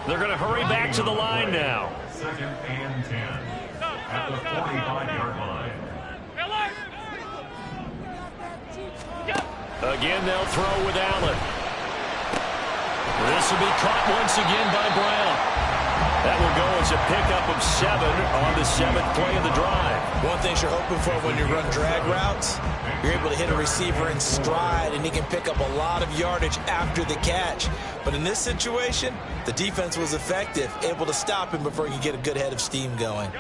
They're going to hurry back to the line now. 2nd and 10 at the 45-yard line. Again, they'll throw with Allen. This will be caught once again by Brown. That will go as a pickup of 7 on the 7th play of the drive. One thing you're hoping for when you run drag routes, you're able to hit a receiver in stride, and he can pick up a lot of yardage after the catch. But in this situation, the defense was effective, able to stop him before he could get a good head of steam going.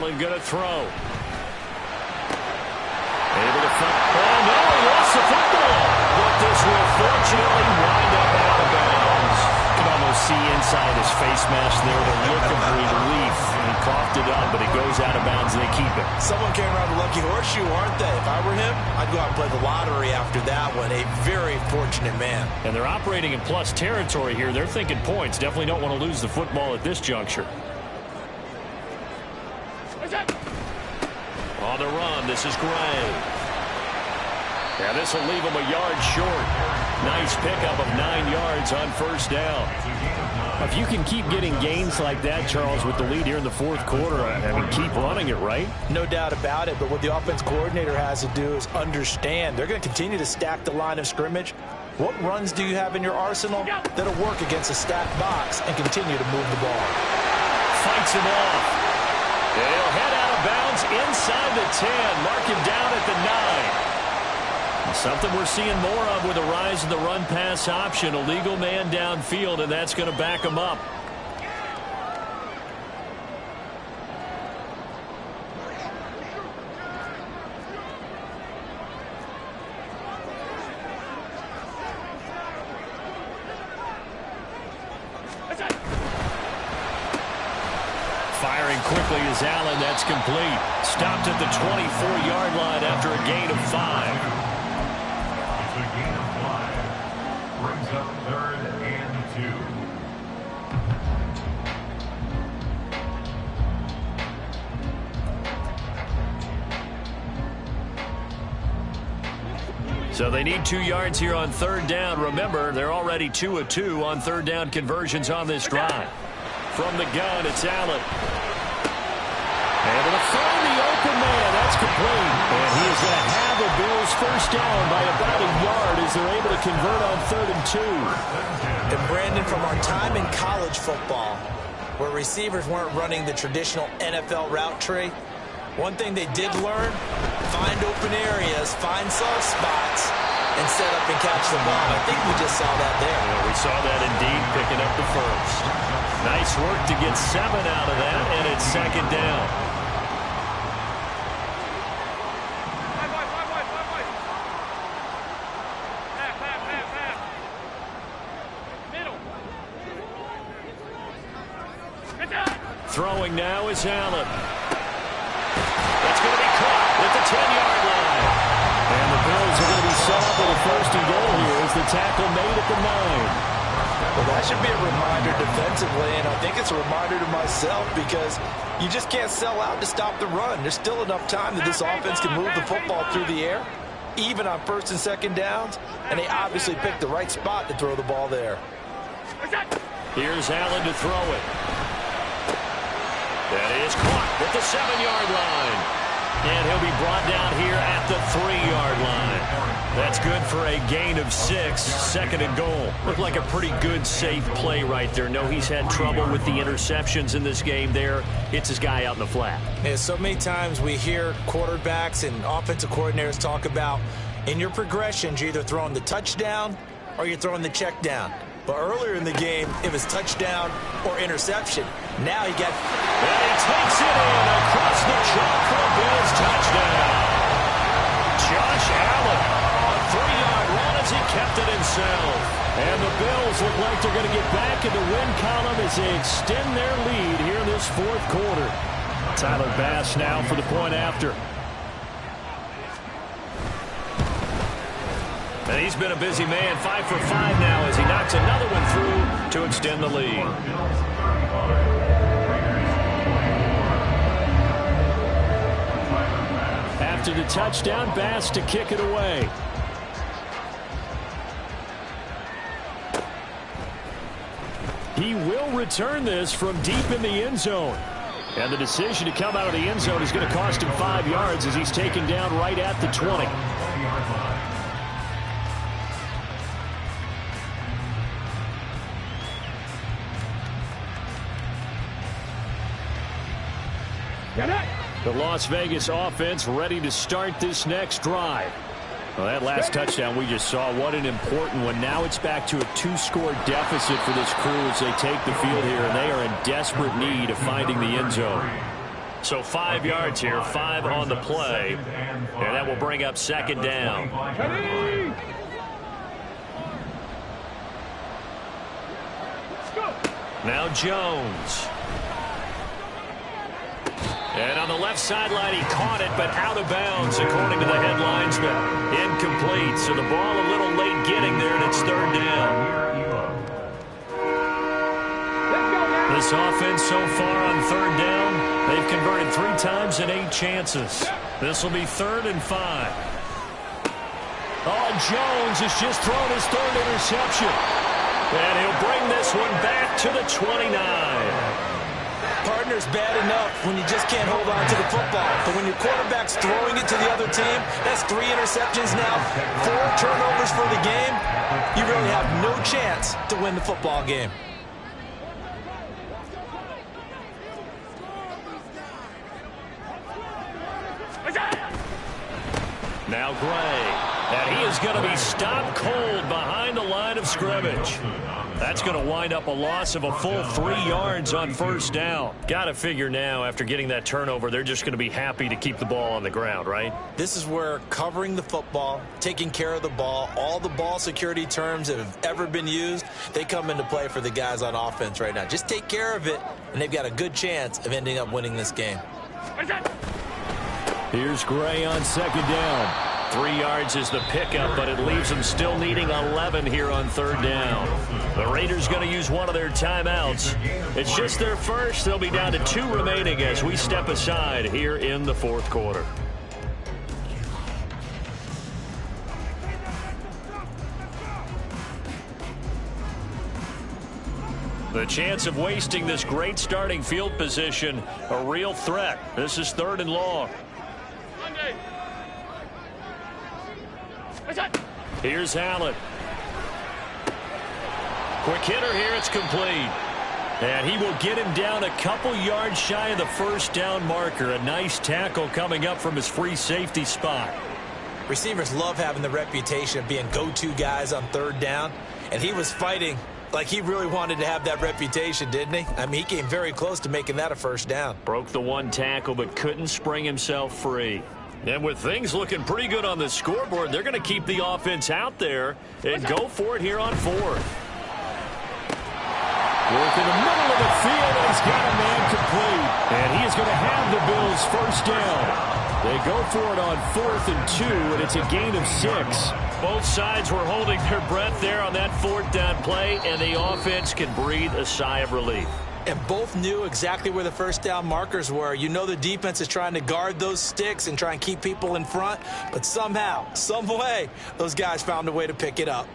Allen going to throw. Able to find. Oh, no, he lost the football. But this will fortunately wind up out of bounds. You can almost see inside his face mask there the look of relief. He coughed it up, but it goes out of bounds and they keep it. Someone came around the lucky horseshoe, aren't they? If I were him, I'd go out and play the lottery after that one. A very fortunate man. And they're operating in plus territory here. They're thinking points. Definitely don't want to lose the football at this juncture. On the run, this is Gray. Yeah, this will leave him a yard short. Nice pickup of 9 yards on first down. If you can keep getting gains like that, Charles, with the lead here in the fourth quarter, I mean, keep running it, right? No doubt about it, but what the offense coordinator has to do is understand. They're going to continue to stack the line of scrimmage. What runs do you have in your arsenal that'll work against a stacked box and continue to move the ball? Fights him off. He'll head out of bounds inside the 10. Mark him down at the 9. Something we're seeing more of with the rise of the run-pass option. A legal man downfield, and that's going to back him up. Firing quickly is Allen. That's complete. Stopped at the 24-yard line after a gain of 5. It's a gain of 5. Brings up 3rd and 2. So they need 2 yards here on 3rd down. Remember, they're already 2 of 2 on 3rd down conversions on this drive. From the gun, it's Allen. Able to find the open man. That's complete. And he is going to have the Bills first down by about a yard as they're able to convert on 3rd and 2. And Brandon, from our time in college football, where receivers weren't running the traditional NFL route tree, one thing they did learn, find open areas, find soft spots, and set up and catch the ball. I think we just saw that there. Yeah, we saw that indeed, picking up the first. Nice work to get 7 out of that, and it's 2nd down. Throwing now is Allen. That's going to be caught at the 10-yard line. And the Bills are going to be set up with a 1st and goal here as the tackle made at the 9. Well, that should be a reminder defensively, and I think it's a reminder to myself because you just can't sell out to stop the run. There's still enough time that this offense can move the football through the air, even on 1st and 2nd downs, and they obviously picked the right spot to throw the ball there. Here's Allen to throw it. That is caught at the 7-yard line. And he'll be brought down here at the 3-yard line. That's good for a gain of 6, 2nd and goal. Looked like a pretty good, safe play right there. No, he's had trouble with the interceptions in this game there. Hits his guy out in the flat. Yeah, so many times we hear quarterbacks and offensive coordinators talk about in your progressions, you're either throwing the touchdown or you're throwing the check down. But earlier in the game, it was touchdown or interception. Now he got... And he takes it in across the chalk for a Bills touchdown. Josh Allen on a 3-yard run as he kept it himself. And the Bills look like they're going to get back in the win column as they extend their lead here in this 4th quarter. Tyler Bass now for the point after. And he's been a busy man, 5 for 5 now as he knocks another one through to extend the lead. After the touchdown, Bass to kick it away. He will return this from deep in the end zone. And the decision to come out of the end zone is going to cost him 5 yards as he's taken down right at the 20. The Las Vegas offense ready to start this next drive. Well, that last touchdown we just saw, what an important one. Now it's back to a 2-score deficit for this crew as they take the field here, and they are in desperate need of finding the end zone. So 5 yards here, 5 on the play. And that will bring up second down. Now Jones. And on the left sideline, he caught it, but out of bounds, according to the headlines. Incomplete. So the ball a little late getting there, and it's third down. This offense so far on third down, they've converted 3 times in 8 chances. This will be 3rd and 5. Oh, Jones has just thrown his 3rd interception. And he'll bring this one back to the 29. Partner's bad enough when you just can't hold on to the football. But when your quarterback's throwing it to the other team, that's 3 interceptions now, 4 turnovers for the game. You really have no chance to win the football game. Now Gray. And he is going to be stopped cold behind the line of scrimmage. That's going to wind up a loss of a full 3 yards on first down. Got to figure now, after getting that turnover, they're just going to be happy to keep the ball on the ground, right? This is where covering the football, taking care of the ball, all the ball security terms that have ever been used, they come into play for the guys on offense right now. Just take care of it, and they've got a good chance of ending up winning this game. Here's Gray on second down. 3 yards is the pickup, but it leaves them still needing 11 here on third down. The Raiders going to use one of their timeouts. It's just their first. They'll be down to 2 remaining as we step aside here in the 4th quarter. The chance of wasting this great starting field position, a real threat. This is 3rd and long. Here's Allen. Quick hitter here. It's complete. And he will get him down a couple yards shy of the first down marker. A nice tackle coming up from his free safety spot. Receivers love having the reputation of being go-to guys on third down. And he was fighting like he really wanted to have that reputation, didn't he? I mean, he came very close to making that a first down. Broke the 1 tackle, but couldn't spring himself free. And with things looking pretty good on the scoreboard, they're going to keep the offense out there and go for it here on 4th. Work in the middle of the field, and he's got a man complete. And he is going to have the Bills first down. They go for it on 4th and 2, and it's a gain of 6. Both sides were holding their breath there on that 4th down play, and the offense can breathe a sigh of relief. And both knew exactly where the first down markers were. You know the defense is trying to guard those sticks and try and keep people in front. But somehow, some way, those guys found a way to pick it up.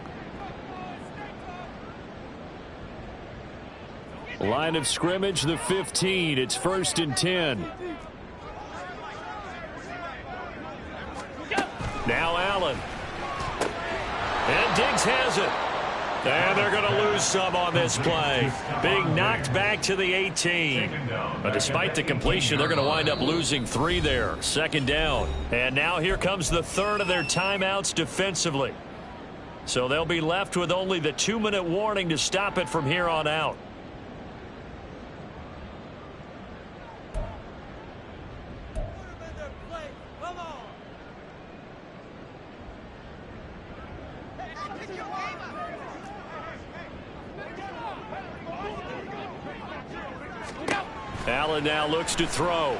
Line of scrimmage, the 15. It's 1st and 10. Now Allen. And Diggs has it. And they're going to lose some on this play. Being knocked back to the 18. But despite the completion, they're going to wind up losing 3 there. 2nd down. And now here comes the 3rd of their timeouts defensively. So they'll be left with only the 2-minute warning to stop it from here on out. Allen now looks to throw.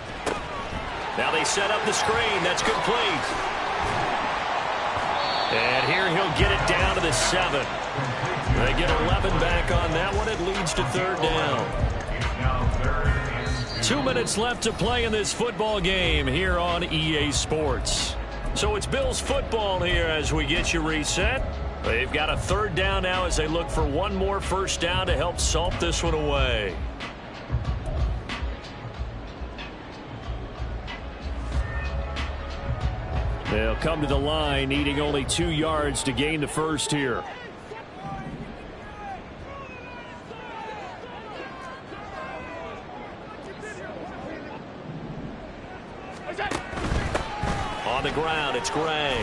Now they set up the screen. That's complete. And here he'll get it down to the 7. They get 11 back on that one. It leads to 3rd down. 2 minutes left to play in this football game here on EA Sports. So it's Bills football here as we get you reset. They've got a 3rd down now as they look for one more first down to help salt this one away. They'll come to the line, needing only 2 yards to gain the first here. On the ground, it's Gray.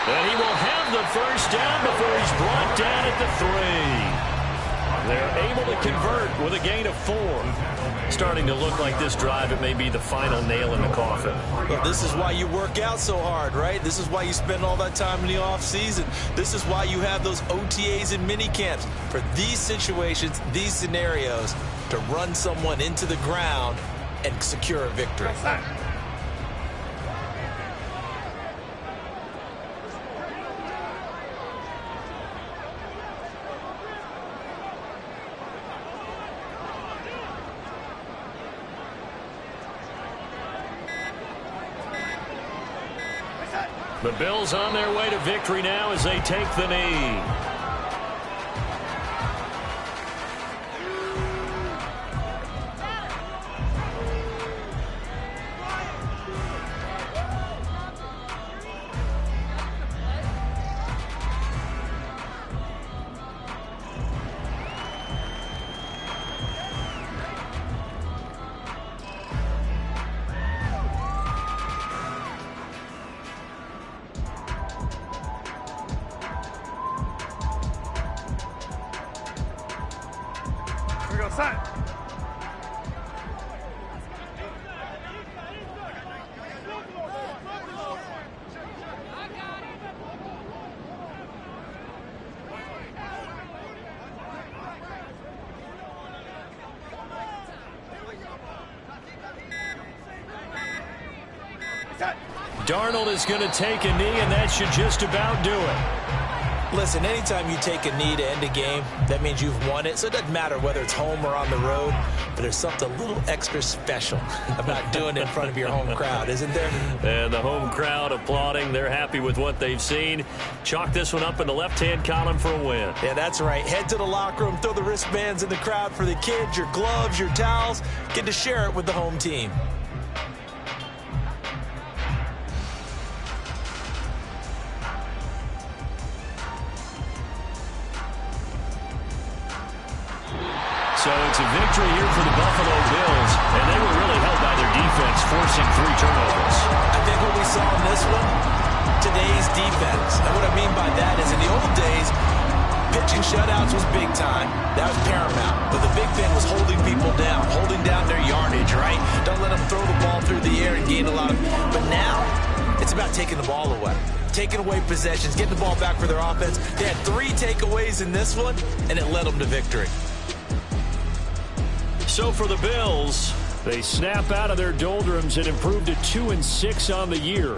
And he will have the first down before he's brought down at the 3. They're able to convert with a gain of 4. Starting to look like this drive, it may be the final nail in the coffin. Well, this is why you work out so hard, right? This is why you spend all that time in the offseason. This is why you have those OTAs and mini camps for these situations, these scenarios, to run someone into the ground and secure a victory. The Bills on their way to victory now as they take the knee. Darnold is going to take a knee, and that should just about do it. Listen, anytime you take a knee to end a game, that means you've won it. So it doesn't matter whether it's home or on the road, but there's something a little extra special about doing it in front of your home crowd, isn't there? And the home crowd applauding. They're happy with what they've seen. Chalk this one up in the left-hand column for a win. Yeah, that's right. Head to the locker room, throw the wristbands in the crowd for the kids, your gloves, your towels. Get to share it with the home team. So it's a victory here for the Buffalo Bills, and they were really helped by their defense, forcing 3 turnovers. I think what we saw in this one, today's defense. And what I mean by that is in the old days, pitching shutouts was big time. That was paramount. But the big thing was holding people down, holding down their yardage, right? Don't let them throw the ball through the air and gain a lot of... But now, it's about taking the ball away. Taking away possessions, getting the ball back for their offense. They had 3 takeaways in this one, and it led them to victory. So for the Bills, they snap out of their doldrums and improve to 2-6 on the year.